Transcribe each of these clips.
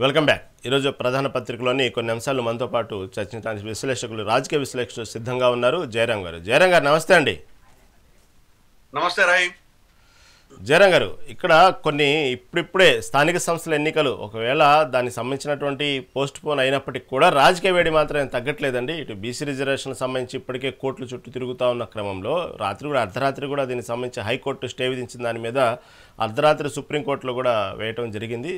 Welcome back. ఈరోజు ప్రధాన పత్రికలోని కొన్ని అంశాలు మనతో పాటు చర్చించడానికి విశ్లేషకులు, రాజకీయ విశ్లేషకులు సిద్ధంగా ఉన్నారు. జయరాం గారు. జయరాం గారు నమస్తే అండి. నమస్తే రాయ్. జయరాం గారు, ఇక్కడ కొన్ని ఇప్పుడిప్పుడే స్థానిక సంస్థల ఎన్నికలు ఒకవేళ దానికి సంబంధించినటువంటి పోస్ట్ పోన్ అయినప్పటికీ కూడా రాజకీయ వేడి మాత్రం తగ్గట్లేదండి. ఇటు బీసీ రిజర్వేషన్ సంబంధించి ఇప్పటికే కోర్టులు చుట్టూ తిరుగుతూ ఉన్న క్రమంలో అర్ధరాత్రి కూడా దీనికి సంబంధించి హైకోర్టు స్టే విధించిన దాని మీద అర్ధరాత్రి సుప్రీంకోర్టులో కూడా వేయటం జరిగింది.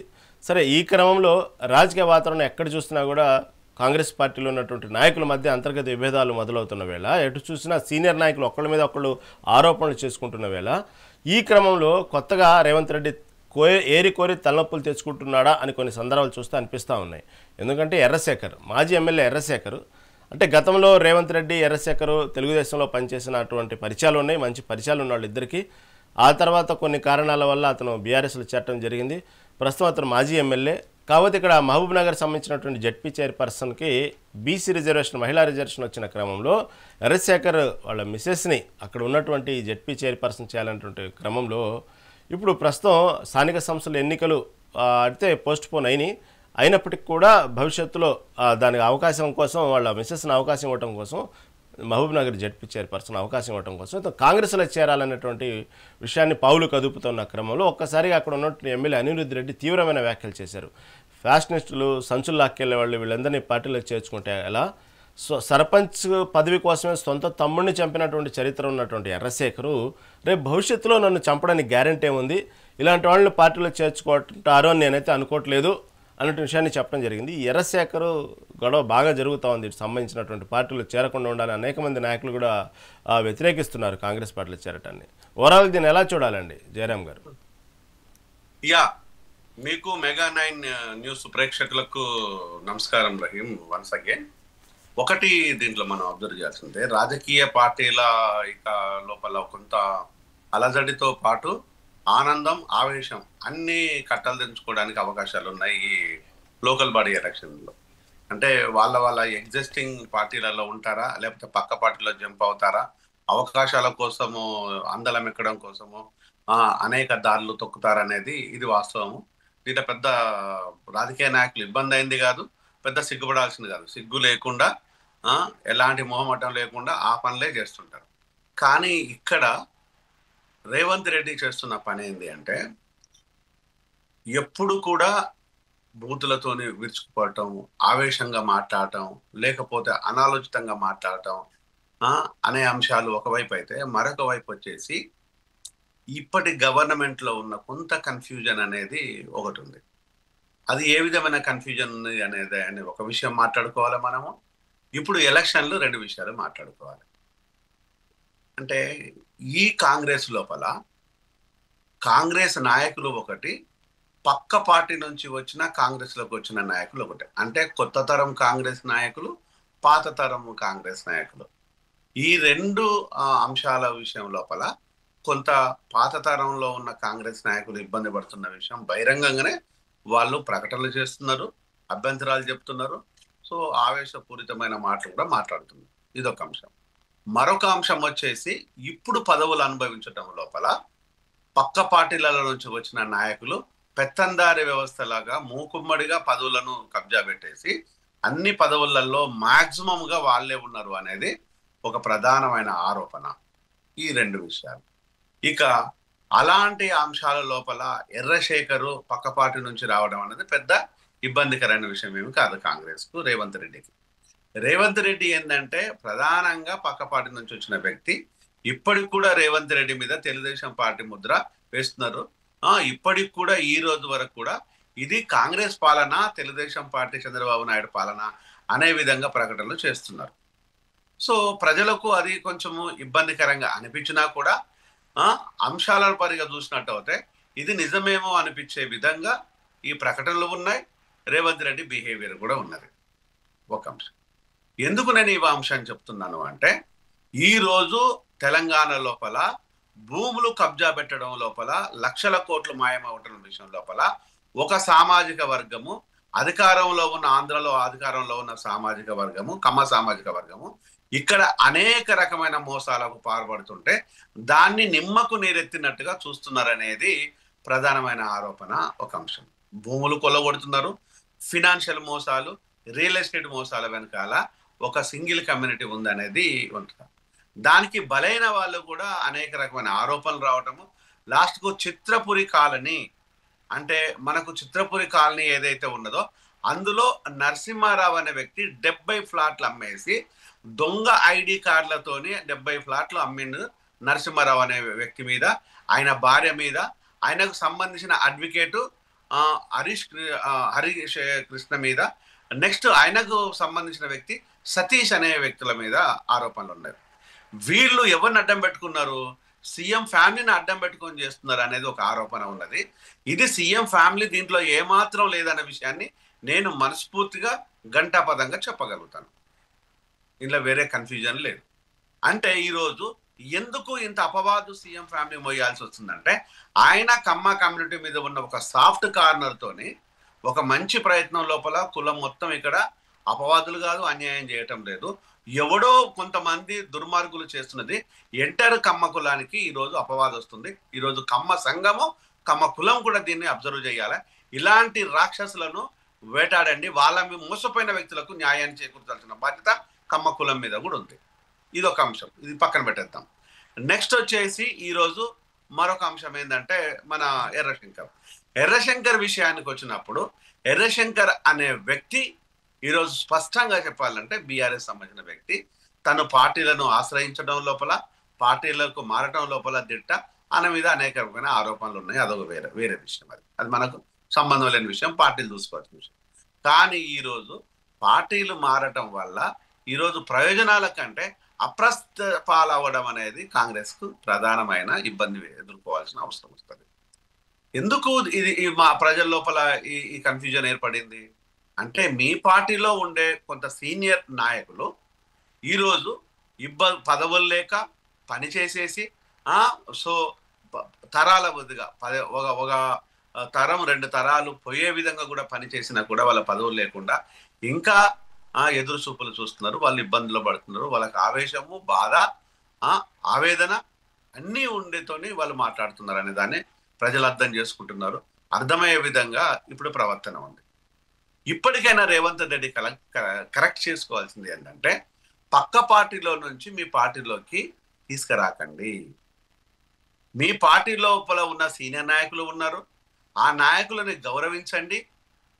సరే, ఈ క్రమంలో రాజకీయ వాతావరణం ఎక్కడ చూసినా కూడా కాంగ్రెస్ పార్టీలో ఉన్నటువంటి నాయకుల మధ్య అంతర్గత విభేదాలు మొదలవుతున్న వేళ, ఎటు చూసినా సీనియర్ నాయకులు ఒకళ్ళ మీద ఒకళ్ళు ఆరోపణలు చేసుకుంటున్న వేళ, ఈ క్రమంలో కొత్తగా రేవంత్ రెడ్డి ఏరి కోరి తలనొప్పులు తెచ్చుకుంటున్నాడా అని కొన్ని సందర్భాలు చూస్తే అనిపిస్తూ ఉన్నాయి. ఎందుకంటే మాజీ ఎమ్మెల్యే ఎర్రశేఖర్ అంటే గతంలో రేవంత్ రెడ్డి, ఎర్రశేఖర్ తెలుగుదేశంలో పనిచేసినటువంటి పరిచయాలు ఉన్నాయి, మంచి పరిచయాలు ఉన్న వాళ్ళు ఇద్దరికి. ఆ తర్వాత కొన్ని కారణాల వల్ల అతను బీఆర్ఎస్లో చేరడం జరిగింది. ప్రస్తుతం అతను మాజీ ఎమ్మెల్యే. కాకపోతే ఇక్కడ మహబూబ్ నగర్ సంబంధించినటువంటి జడ్పీ చైర్పర్సన్కి బీసీ రిజర్వేషన్, మహిళా రిజర్వేషన్ వచ్చిన క్రమంలో ఎర్రశేఖర్ వాళ్ళ మిసెస్ని అక్కడ ఉన్నటువంటి జడ్పీ చైర్పర్సన్ చేయాలన్నటువంటి క్రమంలో ఇప్పుడు ప్రస్తుతం స్థానిక సంస్థల ఎన్నికలు అయితే పోస్ట్ పోన్ అయినప్పటికీ కూడా భవిష్యత్తులో దానికి అవకాశం కోసం, వాళ్ళ మిసెస్ని అవకాశం ఇవ్వడం కోసం, మహబూబ్ నగర్ జడ్పీ చైర్పర్సన్ అవకాశం ఇవ్వడం కోసం కాంగ్రెస్లో చేరాలనేటువంటి విషయాన్ని పావులు కదుపుతున్న క్రమంలో ఒక్కసారిగా అక్కడ ఉన్నటువంటి ఎమ్మెల్యే అనిరుద్ధ్ రెడ్డి తీవ్రమైన వ్యాఖ్యలు చేశారు. ఫ్యాషనిస్టులు, సంచులు లాక్కెళ్లే వాళ్ళు, వీళ్ళందరినీ పార్టీలో చేర్చుకుంటే ఎలా? సర్పంచ్ పదవి కోసమే సొంత తమ్ముడిని చంపినటువంటి చరిత్ర ఉన్నటువంటి ఎర్రశేఖరు రేపు భవిష్యత్తులో నన్ను చంపడానికి గ్యారంటీ ఏముంది, ఇలాంటి వాళ్ళని పార్టీలో చేర్చుకుంటారు అని నేనైతే అనుకోవట్లేదు అన్నటువంటి విషయాన్ని చెప్పడం జరిగింది. ఎర్రశేఖరు గొడవ బాగా జరుగుతూ ఉంది. సంబంధించినటువంటి పార్టీలో చేరకుండా ఉండాలని అనేక మంది నాయకులు కూడా వ్యతిరేకిస్తున్నారు కాంగ్రెస్ పార్టీలో చేరటాన్ని. ఓవరాల్ దీన్ని ఎలా చూడాలండి జయరాం గారు? మీకు మెగా9 న్యూస్ ప్రేక్షకులకు నమస్కారం రహీం. వన్స్ అగైన్ ఒకటి దీంట్లో మనం అబ్జర్వ్ చేయాల్సిందే, రాజకీయ పార్టీల ఇక లోపల కొంత అలజడితో పాటు ఆనందం, ఆవేశం అన్ని కట్టలు తెంచుకోవడానికి అవకాశాలు ఉన్నాయి ఈ లోకల్ బాడీ ఎలక్షన్లో. అంటే వాళ్ళ ఎగ్జిస్టింగ్ పార్టీలలో ఉంటారా, లేకపోతే పక్క పార్టీలో జంప్ అవుతారా, అవకాశాల కోసము, అందలం ఎక్కడం కోసము అనేక దారులు తొక్కుతారనేది ఇది వాస్తవము. దీంట్లో పెద్ద రాజకీయ నాయకులు ఇబ్బంది అయింది కాదు, పెద్ద సిగ్గుపడాల్సింది కాదు. సిగ్గు లేకుండా, ఎలాంటి మొహమాటం లేకుండా ఆ పనులే చేస్తుంటారు. కానీ ఇక్కడ రేవంత్ రెడ్డి చేస్తున్న పని ఏంటి అంటే, ఎప్పుడు కూడా బూతులతోని విరుచుకుపోవటం, ఆవేశంగా మాట్లాడటం, లేకపోతే అనాలోచితంగా మాట్లాడటం అనే అంశాలు ఒకవైపు అయితే, మరొక వైపు వచ్చేసి ఇప్పటి గవర్నమెంట్లో ఉన్న కొంత కన్ఫ్యూజన్ అనేది ఒకటి ఉంది. అది ఏ విధమైన కన్ఫ్యూజన్ ఉంది అనేది ఒక విషయం మాట్లాడుకోవాలి మనము. ఇప్పుడు ఎలక్షన్లు రెండు విషయాలు మాట్లాడుకోవాలి. అంటే ఈ కాంగ్రెస్ లోపల కాంగ్రెస్ నాయకులు ఒకటి, పక్క పార్టీ నుంచి వచ్చిన కాంగ్రెస్లోకి వచ్చిన నాయకులు ఒకటి. అంటే కొత్త తరం కాంగ్రెస్ నాయకులు, పాత తరం కాంగ్రెస్ నాయకులు. ఈ రెండు అంశాల విషయం లోపల కొంత పాత తరంలో ఉన్న కాంగ్రెస్ నాయకులు ఇబ్బంది పడుతున్న విషయం బహిరంగంగానే వాళ్ళు ప్రకటనలు చేస్తున్నారు, అభ్యంతరాలు చెప్తున్నారు. సో ఆవేశపూరితమైన మాటలు కూడా మాట్లాడుతున్నారు. ఇదొక అంశం. మరొక అంశం వచ్చేసి, ఇప్పుడు పదవులు అనుభవించడం లోపల పక్క పార్టీలలో నుంచి వచ్చిన నాయకులు పెత్తందారి వ్యవస్థలాగా మూకుమ్మడిగా పదవులను కబ్జా పెట్టేసి అన్ని పదవులలో మాక్సిమంగా వాళ్ళే ఉన్నారు అనేది ఒక ప్రధానమైన ఆరోపణ. ఈ రెండు విషయాలు. ఇక అలాంటి అంశాల లోపల ఎర్రశేఖరు పక్క పార్టీ నుంచి రావడం అనేది పెద్ద ఇబ్బందికరమైన విషయం ఏమి కాదు కాంగ్రెస్కు, రేవంత్ రెడ్డికి. రేవంత్ రెడ్డి ఏంటంటే ప్రధానంగా పక్క పార్టీ నుంచి వచ్చిన వ్యక్తి. ఇప్పటికి కూడా రేవంత్ రెడ్డి మీద తెలుగుదేశం పార్టీ ముద్ర వేస్తున్నారు. ఇప్పటికి కూడా ఈ రోజు వరకు కూడా ఇది కాంగ్రెస్ పాలన, తెలుగుదేశం పార్టీ చంద్రబాబు నాయుడు పాలన అనే విధంగా ప్రకటనలు చేస్తున్నారు. సో ప్రజలకు అది కొంచెము ఇబ్బందికరంగా అనిపించినా కూడా అంశాల పరిగా చూసినట్టు అయితే ఇది నిజమేమో అనిపించే విధంగా ఈ ప్రకటనలు ఉన్నాయి. రేవంత్ రెడ్డి బిహేవియర్ కూడా ఉన్నది. ఒక అంశం. ఎందుకు నేను ఈ అంశాన్ని చెప్తున్నాను అంటే, ఈరోజు తెలంగాణ లోపల భూములు కబ్జా పెట్టడం లోపల లక్షల కోట్లు మాయమవటం విషయం లోపల ఒక సామాజిక వర్గము, అధికారంలో ఉన్న ఆంధ్రలో అధికారంలో ఉన్న సామాజిక వర్గము, కమ్మ సామాజిక వర్గము ఇక్కడ అనేక రకమైన మోసాలకు పాల్పడుతుంటే దాన్ని నిమ్మకు నీరెత్తినట్టుగా చూస్తున్నారనేది ప్రధానమైన ఆరోపణ. ఒక అంశం. భూములు కొల్లగొడుతున్నారు, ఫినాన్షియల్ మోసాలు, రియల్ ఎస్టేట్ మోసాల వెనకాల ఒక సింగిల్ కమ్యూనిటీ ఉందనేది ఉంటుంది. దానికి బలైన వాళ్ళు కూడా అనేక రకమైన ఆరోపణలు రావటము, లాస్ట్కు చిత్రపురి కాలనీ అంటే మనకు చిత్రపురి కాలనీ ఏదైతే ఉన్నదో అందులో నరసింహారావు అనే వ్యక్తి 70 ఫ్లాట్లు అమ్మేసి దొంగ ఐడి కార్డులతోని 70 ఫ్లాట్లు అమ్మిండు నరసింహారావు అనే వ్యక్తి మీద, ఆయన భార్య మీద, ఆయనకు సంబంధించిన అడ్వకేటు హరీష్ కృష్ణ మీద, నెక్స్ట్ ఆయనకు సంబంధించిన వ్యక్తి సతీష్ అనే వ్యక్తుల మీద ఆరోపణలు ఉన్నాయి. వీళ్ళు ఎవరిని అడ్డం పెట్టుకున్నారు? సీఎం ఫ్యామిలీని అడ్డం పెట్టుకొని చేస్తున్నారు అనేది ఒక ఆరోపణ ఉన్నది. ఇది సీఎం ఫ్యామిలీ దీంట్లో ఏమాత్రం లేదన్న విషయాన్ని నేను మనస్ఫూర్తిగా ఘంటాపదంగా చెప్పగలుగుతాను. ఇందులో వేరే కన్ఫ్యూజన్ లేదు. అంటే ఈరోజు ఎందుకు ఇంత అపవాదు సీఎం ఫ్యామిలీ మోయాల్సి వస్తుందంటే, ఆయన కమ్మ కమ్యూనిటీ మీద ఉన్న ఒక సాఫ్ట్ కార్నర్ తోని ఒక మంచి ప్రయత్నం లోపల కులం మొత్తం ఇక్కడ అపవాదులు కాదు, అన్యాయం చేయటం లేదు. ఎవడో కొంతమంది దుర్మార్గులు చేస్తున్నది ఎంటర్ కమ్మ కులానికి ఈరోజు అపవాదం వస్తుంది. ఈరోజు కమ్మ సంఘము, కమ్మ కులం కూడా దీన్ని అబ్జర్వ్ చేయాలి. ఇలాంటి రాక్షసులను వేటాడండి, వాళ్ళ మోసపోయిన వ్యక్తులకు న్యాయాన్ని చేకూర్చాల్సిన బాధ్యత కమ్మ కులం మీద కూడా ఉంది. ఇది ఒక అంశం, ఇది పక్కన పెట్టేద్దాం. నెక్స్ట్ వచ్చేసి ఈరోజు మరొక అంశం ఏంటంటే మన ఎర్రశంకర్ విషయానికి వచ్చినప్పుడు, ఎర్రశంకర్ అనే వ్యక్తి ఈరోజు స్పష్టంగా చెప్పాలంటే బీఆర్ఎస్ సంబంధించిన వ్యక్తి, తను పార్టీలను ఆశ్రయించడం లోపల, పార్టీలకు మారటం లోపల దిట్ట, ఆయన మీద అనేక రకమైన ఆరోపణలు ఉన్నాయి. అదొక వేరే విషయం. అది మనకు సంబంధం లేని విషయం, పార్టీలు చూసుకోవాల్సిన విషయం. కానీ ఈరోజు పార్టీలు మారటం వల్ల ఈరోజు ప్రయోజనాల కంటే అప్రస్త పాలవ్వడం అనేది కాంగ్రెస్ కు ప్రధానమైన ఇబ్బంది ఎదుర్కోవాల్సిన అవసరం వస్తుంది. ఎందుకు ఇది మా ప్రజల లోపల ఈ కన్ఫ్యూజన్ ఏర్పడింది అంటే, మీ పార్టీలో ఉండే కొంత సీనియర్ నాయకులు ఈరోజు పదవులు లేక పని చేసేసి సో తరాల బుద్ధిగా ఒక తరం 2 తరాలు పోయే విధంగా కూడా పని చేసినా కూడా వాళ్ళ పదవులు లేకుండా ఇంకా ఎదురు చూపులు చూస్తున్నారు. వాళ్ళు ఇబ్బందులు పడుతున్నారు. వాళ్ళకి ఆవేశము, బాధ, ఆవేదన అన్నీ ఉండేతోని వాళ్ళు మాట్లాడుతున్నారు అనే దాన్ని ప్రజలు అర్థం చేసుకుంటున్నారు. అర్థమయ్యే విధంగా ఇప్పుడు ప్రవర్తన ఉంది. ఇప్పటికైనా రేవంత్ రెడ్డి కరెక్ట్ చేసుకోవాల్సింది ఏంటంటే, పక్క పార్టీలో నుంచి మీ పార్టీలోకి తీసుకురాకండి. మీ పార్టీ లోపల ఉన్న సీనియర్ నాయకులు ఉన్నారు, ఆ నాయకులని గౌరవించండి,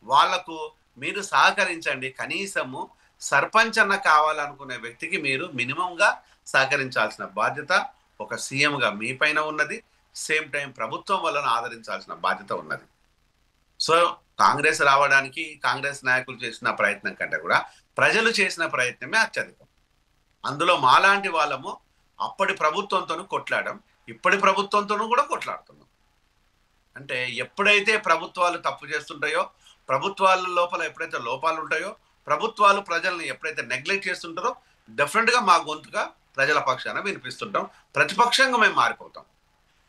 వాళ్లకు మీరు సహకరించండి. కనీసము సర్పంచ్ అన్న కావాలనుకునే వ్యక్తికి మీరు మినిమంగా సహకరించాల్సిన బాధ్యత ఒక సీఎంగా మీ పైన ఉన్నది. సేమ్ టైం ప్రభుత్వం వలన ఆదరించాల్సిన బాధ్యత ఉన్నది. సో కాంగ్రెస్ రావడానికి కాంగ్రెస్ నాయకులు చేసిన ప్రయత్నం కంటే కూడా ప్రజలు చేసిన ప్రయత్నమే అత్యధికం. అందులో మాలాంటి వాళ్ళము అప్పటి ప్రభుత్వంతోనూ కొట్లాడడం, ఇప్పటి ప్రభుత్వంతోనూ కూడా కొట్లాడుతున్నాం. అంటే ఎప్పుడైతే ప్రభుత్వాలు తప్పు చేస్తుంటాయో, ప్రభుత్వాల లోపల ఎప్పుడైతే లోపాలు ఉంటాయో, ప్రభుత్వాలు ప్రజల్ని ఎప్పుడైతే నెగ్లెక్ట్ చేస్తుంటారో, డెఫినెట్గా మా గొంతుగా ప్రజల పక్షాన వినిపిస్తుంటాం. ప్రతిపక్షంగా మేము మారిపోతాం.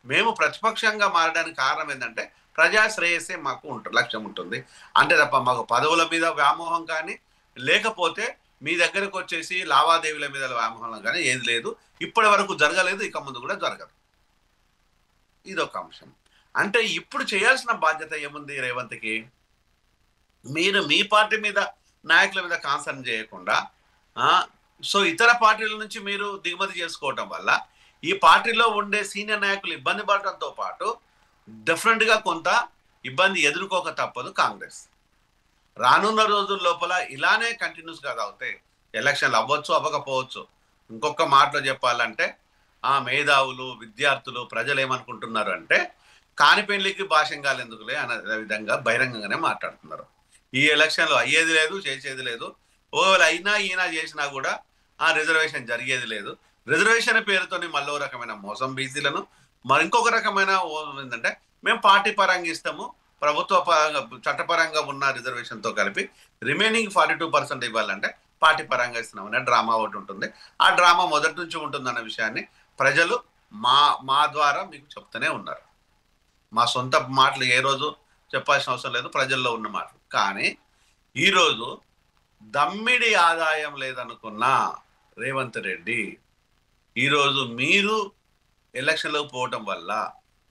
మేము ప్రతిపక్షంగా మారడానికి కారణం ఏంటంటే, ప్రజా శ్రేయస్సే మాకు లక్ష్యం ఉంటుంది. అంటే తప్ప మాకు పదవుల మీద వ్యామోహం కానీ, లేకపోతే మీ దగ్గరకు వచ్చేసి లావాదేవీల మీద వ్యామోహం కానీ ఏది లేదు. ఇప్పటి వరకు జరగలేదు, ఇక ముందు కూడా జరగదు. ఇదొక అంశం. అంటే ఇప్పుడు చేయాల్సిన బాధ్యత ఏముంది రేవంత్కి? మీరు మీ పార్టీ మీద నాయకుల మీద కాన్సర్న్ చేయకుండా సో ఇతర పార్టీల నుంచి మీరు దిగుమతి చేసుకోవటం వల్ల ఈ పార్టీలో ఉండే సీనియర్ నాయకులు ఇబ్బంది పడటంతో పాటు డెఫినెట్గా కొంత ఇబ్బంది ఎదుర్కోక తప్పదు కాంగ్రెస్. రానున్న రోజుల లోపల ఇలానే కంటిన్యూస్గా అవుతాయి. ఎలక్షన్లు అవ్వచ్చు, అవ్వకపోవచ్చు. ఇంకొక మాటలో చెప్పాలంటే మేధావులు, విద్యార్థులు, ప్రజలు ఏమనుకుంటున్నారు అంటే, కాని పెళ్లికి భాషంగాలు ఎందుకులే అనే విధంగా బహిరంగంగానే మాట్లాడుతున్నారు. ఈ ఎలక్షన్లో అయ్యేది లేదు, చేసేది లేదు. ఒకవేళ అయినా ఈయన చేసినా కూడా రిజర్వేషన్ జరిగేది లేదు. రిజర్వేషన్ పేరుతోని మళ్ళీ రకమైన మోసం బీసీలను, మరి ఇంకొక రకమైన ఏంటంటే మేము పార్టీ పరంగా ఇస్తాము, ప్రభుత్వ పరంగా చట్టపరంగా ఉన్న రిజర్వేషన్తో కలిపి రిమైనింగ్ 42% ఇవ్వాలంటే పార్టీ పరంగా ఇస్తున్నామనే డ్రామా ఒకటి ఉంటుంది. ఆ డ్రామా మొదటి నుంచి ఉంటుందన్న విషయాన్ని ప్రజలు మా ద్వారా మీకు చెప్తూనే ఉన్నారు. మా సొంత మాటలు ఏ రోజు చెప్పాల్సిన అవసరం లేదు, ప్రజల్లో ఉన్న మాటలు. కానీ ఈరోజు దమ్మిడి ఆదాయం లేదనుకున్న రేవంత్ రెడ్డి ఈరోజు మీరు ఎలక్షన్లకు పోవటం వల్ల,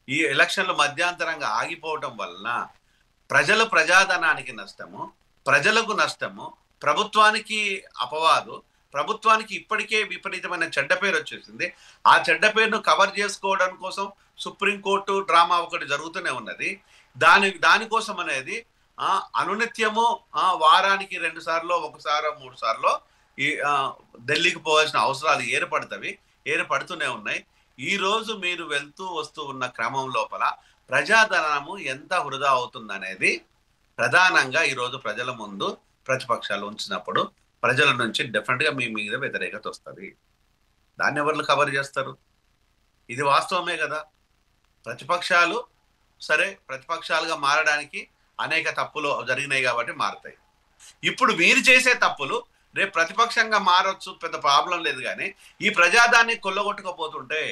ఈ ఎలక్షన్లు మధ్యాంతరంగా ఆగిపోవటం వలన ప్రజాధనానికి నష్టము, ప్రజలకు నష్టము, ప్రభుత్వానికి అపవాదు, ప్రభుత్వానికి ఇప్పటికే విపరీతమైన చెడ్డ పేరు వచ్చేసింది. ఆ చెడ్డ పేరును కవర్ చేసుకోవడం కోసం సుప్రీంకోర్టు డ్రామా ఒకటి జరుగుతూనే ఉన్నది. దానికోసం అనేది అనునిత్యము వారానికి 2 సార్లు, 1 సారో 3 సార్లు ఈ ఢిల్లీకి పోవాల్సిన అవసరాలు ఏర్పడుతూనే ఉన్నాయి. ఈ రోజు మీరు వెళ్తూ వస్తూ ఉన్న క్రమం లోపల ప్రజాధనము ఎంత వృధా అవుతుందనేది ప్రధానంగా ఈరోజు ప్రజల ముందు ప్రతిపక్షాలు ఉంచినప్పుడు ప్రజల నుంచి డెఫినెట్ గా మీ మీద వ్యతిరేకత వస్తుంది. దాన్ని ఎవరు కవర్ చేస్తారు? ఇది వాస్తవమే కదా. ప్రతిపక్షాలు సరే, ప్రతిపక్షాలుగా మారడానికి అనేక తప్పులు జరిగినాయి కాబట్టి మారుతాయి. ఇప్పుడు మీరు చేసే తప్పులు రేపు ప్రతిపక్షంగా మారొచ్చు, పెద్ద ప్రాబ్లం లేదు. కానీ ఈ ప్రజాదాన్ని కొల్లగొట్టుకోపోతుంటే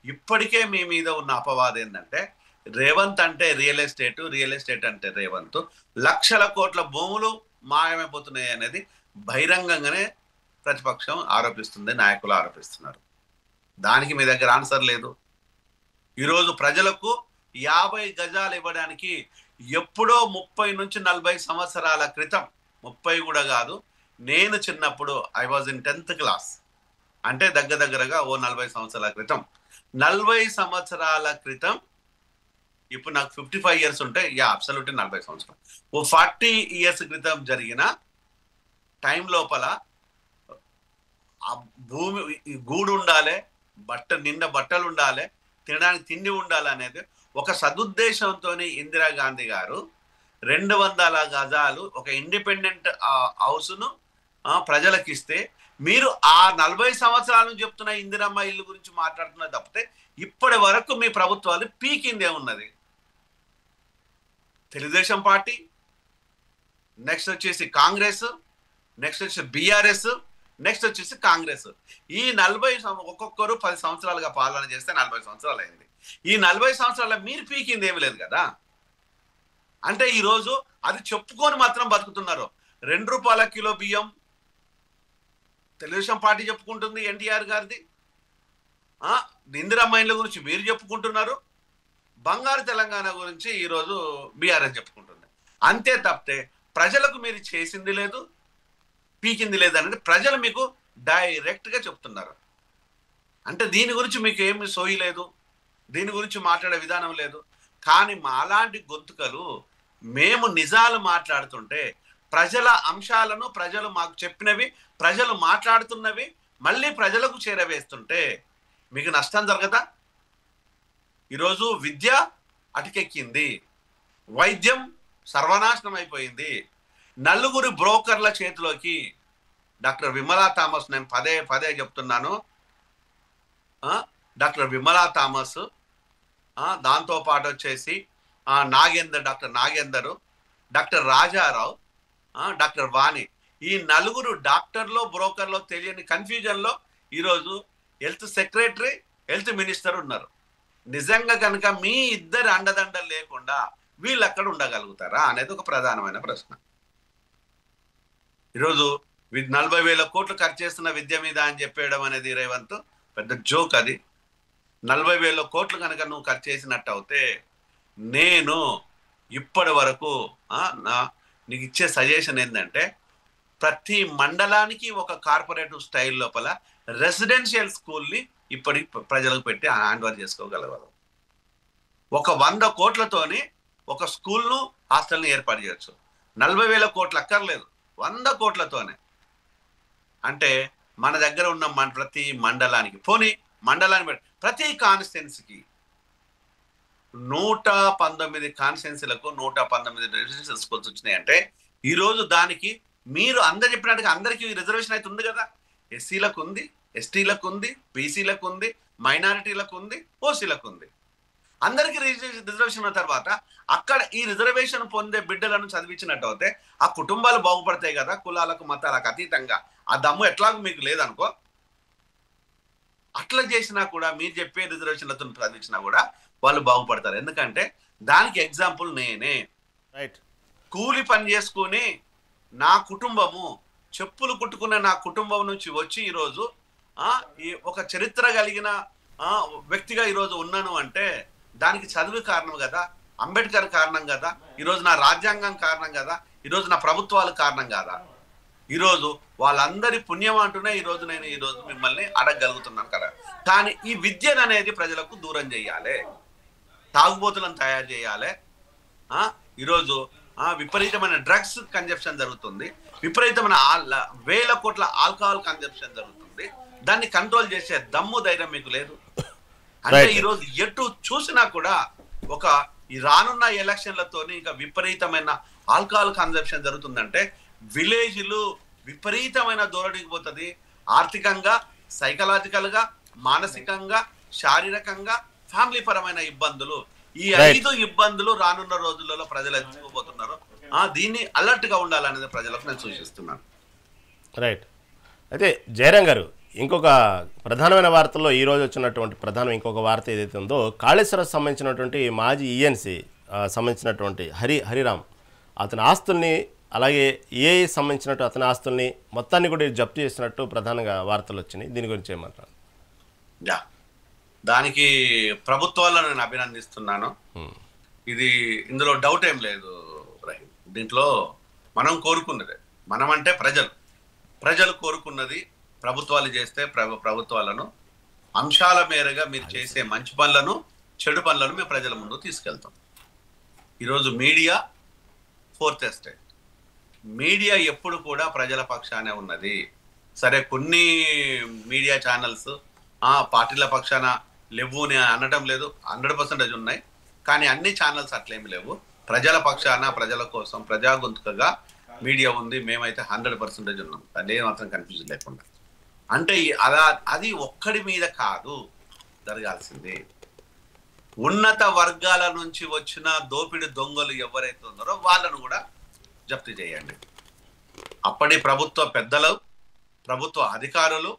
ఇప్పటికే మీ మీద ఉన్న అపవాదం ఏంటంటే రేవంత్ అంటే రియల్ ఎస్టేట్ అంటే రేవంత్, లక్షల కోట్ల భూములు మాయమైపోతున్నాయి అనేది బహిరంగంగానే ప్రతిపక్షం ఆరోపిస్తుంది, నాయకులు ఆరోపిస్తున్నారు. దానికి మీ దగ్గర ఆన్సర్ లేదు. ఈరోజు ప్రజలకు 50 గజాలు ఇవ్వడానికి ఎప్పుడో 30 నుంచి 40 సంవత్సరాల క్రితం, 30 కూడా కాదు, నేను చిన్నప్పుడు I was in 10th class, అంటే దగ్గరగా 40 సంవత్సరాల క్రితం, 40 సంవత్సరాల క్రితం, ఇప్పుడు నాకు 55 ఇయర్స్ ఉంటాయి, అబ్సల్యూట్లీ 40 సంవత్సరాలు, 40 ఇయర్స్ క్రితం జరిగిన టైం లోపల భూమి గూడు ఉండాలి, నిండా బట్టలు ఉండాలి, తినడానికి తిండి ఉండాలి అనేది ఒక సదుద్దేశంతో ఇందిరాగాంధీ గారు 200 గజాలు ఒక ఇండిపెండెంట్ హౌస్ను ప్రజలకు ఇస్తే, మీరు ఆ 40 సంవత్సరాల నుంచి చెప్తున్న ఇందిరమ్మ ఇల్లు గురించి మాట్లాడుతున్న తప్పితే ఇప్పటి వరకు మీ ప్రభుత్వాలు పీకిందే ఉన్నది. తెలుగుదేశం పార్టీ, నెక్స్ట్ వచ్చేసి కాంగ్రెస్, నెక్స్ట్ వచ్చేసి బీఆర్ఎస్, నెక్స్ట్ వచ్చేసి కాంగ్రెస్. ఈ 40 ఒక్కొక్కరు 10 సంవత్సరాలుగా పాలన చేస్తే 40 సంవత్సరాలు అయింది. ఈ 40 సంవత్సరాల మీరు పీకింది ఏమి లేదు కదా. అంటే ఈరోజు అది చెప్పుకొని మాత్రం బతుకుతున్నారు. 2 రూపాయల కిలో బియ్యం తెలుగుదేశం పార్టీ చెప్పుకుంటుంది, ఎన్టీఆర్ గారిది. ఇందిరమ్మ ఇళ్ళ గురించి మీరు చెప్పుకుంటున్నారు, బంగారు తెలంగాణ గురించి ఈరోజు బీఆర్ఎస్ చెప్పుకుంటుంది. అంతే తప్పితే ప్రజలకు మీరు చేసింది లేదు, పీకింది లేదు అనేది ప్రజలు మీకు డైరెక్ట్ గా చెప్తున్నారు. అంటే దీని గురించి మీకు ఏమి సోయి లేదు, దీని గురించి మాట్లాడే విధానం లేదు. కానీ మాలాంటి గొంతుకలు మేము నిజాలు మాట్లాడుతుంటే, ప్రజల అంశాలను ప్రజలు మాకు చెప్పినవి, ప్రజలు మాట్లాడుతున్నవి మళ్ళీ ప్రజలకు చేరవేస్తుంటే మీకు నష్టం జరగదా? ఈరోజు విద్య అటుకెక్కింది, వైద్యం సర్వనాశనం అయిపోయింది. 4 బ్రోకర్ల చేతిలోకి డాక్టర్ విమలా థామస్, నేను పదే చెప్తున్నాను, డాక్టర్ విమలా థామస్, దాంతో పాటు వచ్చేసి doctor Nagender, doctor Rajarao, doctor Vani, ఈ 4 డాక్టర్లో బ్రోకర్లో తెలియని కన్ఫ్యూజన్లో ఈరోజు హెల్త్ సెక్రటరీ, హెల్త్ మినిస్టర్ ఉన్నారు. నిజంగా కనుక మీ ఇద్దరు అండదండలు లేకుండా వీళ్ళు అక్కడ ఉండగలుగుతారా అనేది ఒక ప్రధానమైన ప్రశ్న. ఈరోజు 40,000 కోట్లు ఖర్చు చేస్తున్న విద్య మీద అని చెప్పేయడం అనేది రేవంత్ పెద్ద జోక్. అది 40,000 కోట్లు కనుక నువ్వు ఖర్చు చేసినట్టు అవుతే, నేను ఇప్పటి వరకు నీకు ఇచ్చే సజెషన్ ఏంటంటే, ప్రతి మండలానికి ఒక కార్పొరేటివ్ స్టైల్ లోపల రెసిడెన్షియల్ స్కూల్ని ఇప్పటి ప్రజలకు పెట్టి హ్యాండ్ ఓవర్ చేసుకోగలగదు. ఒక 100 కోట్లతోని ఒక స్కూల్ను, హాస్టల్ని ఏర్పాటు చేయొచ్చు. 40,000 కోట్లు అక్కర్లేదు, 100 కోట్లతోనే. అంటే మన దగ్గర ఉన్న ప్రతి మండలానికి, మండలాన్ని ప్రతి కాన్స్టిట్యున్సీకి 119 కాన్స్టిట్యున్సీలకు 119 రెసిడెన్షియల్ స్కూల్స్ వచ్చినాయి. అంటే ఈరోజు దానికి మీరు అందరు చెప్పినట్టుగా అందరికీ రిజర్వేషన్ అయితే ఉంది కదా. ఎస్సీలకు ఉంది, ఎస్టీలకు ఉంది, బీసీలకు ఉంది, మైనారిటీలకు ఉంది, ఓసీలకు ఉంది. అందరికీ రిజర్వేషన్ ఉన్న తర్వాత అక్కడ ఈ రిజర్వేషన్ పొందే బిడ్డలను చదివించినట్టు అయితే ఆ కుటుంబాలు బాగుపడతాయి కదా, కులాలకు మతాలకు అతీతంగా. ఆ దమ్ము ఎట్లాగో మీకు లేదనుకో, అట్లా చేసినా కూడా మీరు చెప్పే రిజర్వేషన్లతో చదివించినా కూడా వాళ్ళు బాగుపడతారు. ఎందుకంటే దానికి ఎగ్జాంపుల్ నేనే. కూలి పని చేసుకుని నా కుటుంబము, చెప్పులు కుట్టుకున్న నా కుటుంబం నుంచి వచ్చి ఈరోజు ఒక చరిత్ర కలిగిన వ్యక్తిగా ఈరోజు ఉన్నాను అంటే దానికి చదువు కారణం కదా, అంబేద్కర్ కారణం కదా, ఈరోజు నా రాజ్యాంగం కారణం కదా. ఈరోజు నా ప్రభుత్వాలు కారణం కాదా? ఈరోజు వాళ్ళందరి పుణ్యం అంటూనే ఈరోజు నేను మిమ్మల్ని అడగగలుగుతున్నాను కదా. కానీ ఈ విద్యను అనేది ప్రజలకు దూరం చేయాలి, తాగుబోతులను తయారు చేయాలి. ఈరోజు విపరీతమైన డ్రగ్స్ కన్జప్షన్ జరుగుతుంది, విపరీతమైన వేల కోట్ల ఆల్కహాల్ కన్జప్షన్ జరుగుతుంది. దాన్ని కంట్రోల్ చేసే దమ్ము ధైర్యం మీకు లేదు. అంటే ఈరోజు ఎటు చూసినా కూడా ఈ రానున్న ఎలక్షన్లతో ఇంకా విపరీతమైన ఆల్కహాల్ కన్జప్షన్ జరుగుతుందంటే విలేజ్లు విపరీతమైన ధోరణికి పోతుంది. ఆర్థికంగా, సైకలాజికల్ గా, మానసికంగా, శారీరకంగా, ఫ్యామిలీ పరమైన ఇబ్బందులు, ఈ 5 ఇబ్బందులు రానున్న రోజులలో ప్రజలు ఎదుర్కోబోతున్నారు. దీన్ని అలర్ట్ గా ఉండాలనేది ప్రజలకు నేను సూచిస్తున్నాను. రైట్. అయితే జయరాం గారు, ఇంకొక ప్రధానమైన వార్తల్లో ఈరోజు వచ్చినటువంటి ఇంకొక వార్త ఏదైతే ఉందో, కాళేశ్వరం సంబంధించినటువంటి మాజీ ఈఎన్సీ సంబంధించినటువంటి హరిరామ్ అతని ఆస్తుల్ని, అలాగే ఏఐ సంబంధించినట్టు అతని ఆస్తుల్ని మొత్తాన్ని కూడా జప్తు చేసినట్టు ప్రధానంగా వార్తలు వచ్చినాయి. దీని గురించి ఏమంటారు? దానికి ప్రభుత్వాలను నేను అభినందిస్తున్నాను. ఇందులో డౌట్ ఏం లేదు. దీంట్లో మనం కోరుకున్నదే, మనం అంటే ప్రజలు కోరుకున్నది ప్రభుత్వాలు చేస్తే ప్రభుత్వాలను అంశాల మేరగా మీరు చేసే మంచి పనులను, చెడు పనులను మేము ప్రజల ముందు తీసుకెళ్తాం. ఈరోజు మీడియా 4th ఎస్టేట్, మీడియా ఎప్పుడు కూడా ప్రజల పక్షానే ఉన్నది. సరే, కొన్ని మీడియా ఛానల్స్ పార్టీల పక్షాన లేవు అని అనడం లేదు, 100% ఉన్నాయి. కానీ అన్ని ఛానల్స్ అట్లేమి లేవు. ప్రజల పక్షాన, ప్రజల కోసం, ప్రజా గొంతుకగా మీడియా ఉంది. మేమైతే 100% ఉన్నాం, అదే మాత్రం కన్ఫ్యూజన్ లేకుండా. అంటే అది ఒక్కడి మీద కాదు జరగాల్సింది. ఉన్నత వర్గాల నుంచి వచ్చిన దోపిడి దొంగలు ఎవరైతే ఉన్నారో వాళ్ళను కూడా జప్తు చేయండి. అప్పటి ప్రభుత్వ పెద్దలు, ప్రభుత్వ అధికారులు,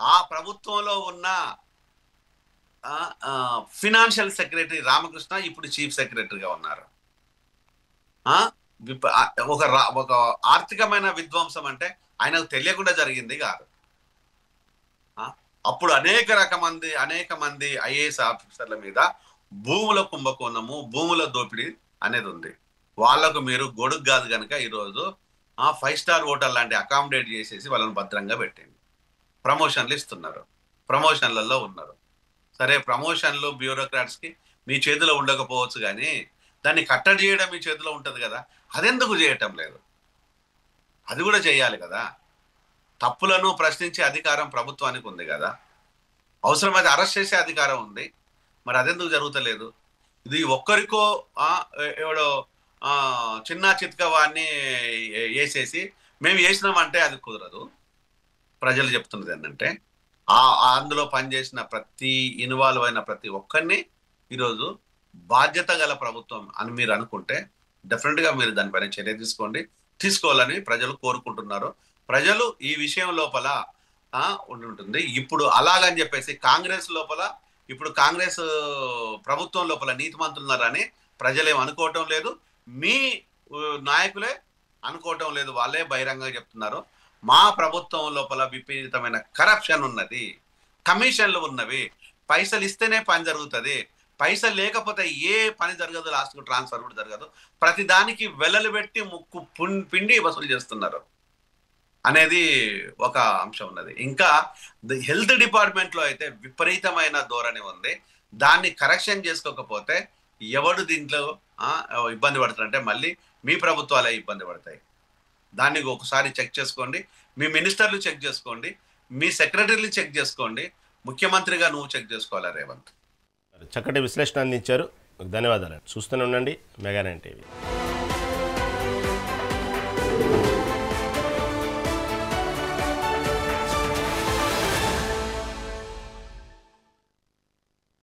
ఆ ప్రభుత్వంలో ఉన్న ఫినాన్షియల్ సెక్రటరీ రామకృష్ణ ఇప్పుడు చీఫ్ సెక్రటరీగా ఉన్నారు. ఒక ఆర్థికమైన విధ్వంసం అంటే ఆయనకు తెలియకుండా జరిగింది కాదు. అప్పుడు అనేక మంది ఐఏఎస్ ఆఫీసర్ల మీద భూముల కుంభకోణము, భూముల దోపిడీ అనేది ఉంది. వాళ్లకు మీరు గొడుగు కాదు కనుక ఈరోజు 5 స్టార్ హోటల్ లాంటి అకామిడేట్ చేసేసి వాళ్ళని భద్రంగా పెట్టింది. ప్రమోషన్లు ఇస్తున్నారు, ప్రమోషన్లలో ఉన్నారు. సరే, ప్రమోషన్లు బ్యూరోక్రాట్స్కి మీ చేతిలో ఉండకపోవచ్చు, కానీ దాన్ని కట్టడి చేయడం మీ చేతిలో ఉంటుంది కదా. అదెందుకు చేయటం లేదు? అది కూడా చేయాలి కదా. తప్పులను ప్రశ్నించే అధికారం ప్రభుత్వానికి ఉంది కదా. అవసరమైతే అరెస్ట్ చేసే అధికారం ఉంది. మరి అదెందుకు జరుగుతలేదు? ఇది ఒక్కరికో ఎవడో చిన్న చిత్కవాన్ని వేసేసి మేము వేసినామంటే అది కుదరదు. ప్రజలు చెప్తున్నది ఏంటంటే అందులో పనిచేసిన ఇన్వాల్వ్ అయిన ప్రతి ఒక్కరిని ఈరోజు బాధ్యత గల ప్రభుత్వం అని మీరు అనుకుంటే డెఫినెట్గా మీరు దానిపైన చర్య తీసుకోవాలని ప్రజలు కోరుకుంటున్నారు. ప్రజలు ఈ విషయం లోపల ఉంటుంది. ఇప్పుడు అలాగని చెప్పేసి కాంగ్రెస్ ప్రభుత్వం లోపల నీతిమంతులున్నారని ప్రజలేం అనుకోవటం లేదు, మీ నాయకులే అనుకోవటం లేదు. వాళ్ళే బహిరంగంగా చెప్తున్నారు, మా ప్రభుత్వం లోపల విపరీతమైన కరప్షన్ ఉన్నది, కమిషన్లు ఉన్నవి, పైసలు ఇస్తేనే పని జరుగుతుంది, పైసలు లేకపోతే ఏ పని జరగదు, లాస్ట్కు ట్రాన్స్ఫర్ కూడా జరగదు, ప్రతి దానికి వెలలు పెట్టి ముక్కు పిండి వసూలు చేస్తున్నారు అనేది ఒక అంశం ఉన్నది. ఇంకా హెల్త్ డిపార్ట్మెంట్లో అయితే విపరీతమైన ధోరణి ఉంది. దాన్ని కరెక్షన్ చేసుకోకపోతే ఎవడు దీంట్లో ఇబ్బంది పడతారంటే మళ్ళీ మీ ప్రభుత్వాలే ఇబ్బంది పడతాయి. దాన్ని ఒకసారి చెక్ చేసుకోండి, మీ మినిస్టర్లు చెక్ చేసుకోండి, మీ సెక్రటరీలు చెక్ చేసుకోండి, ముఖ్యమంత్రిగా నువ్వు చెక్ చేసుకోవాలా రేవంత్. చక్కటి విశ్లేషణ అందించారు, ధన్యవాదాలు. చూస్తూనే ఉండండి మెగా 9 టీవీ.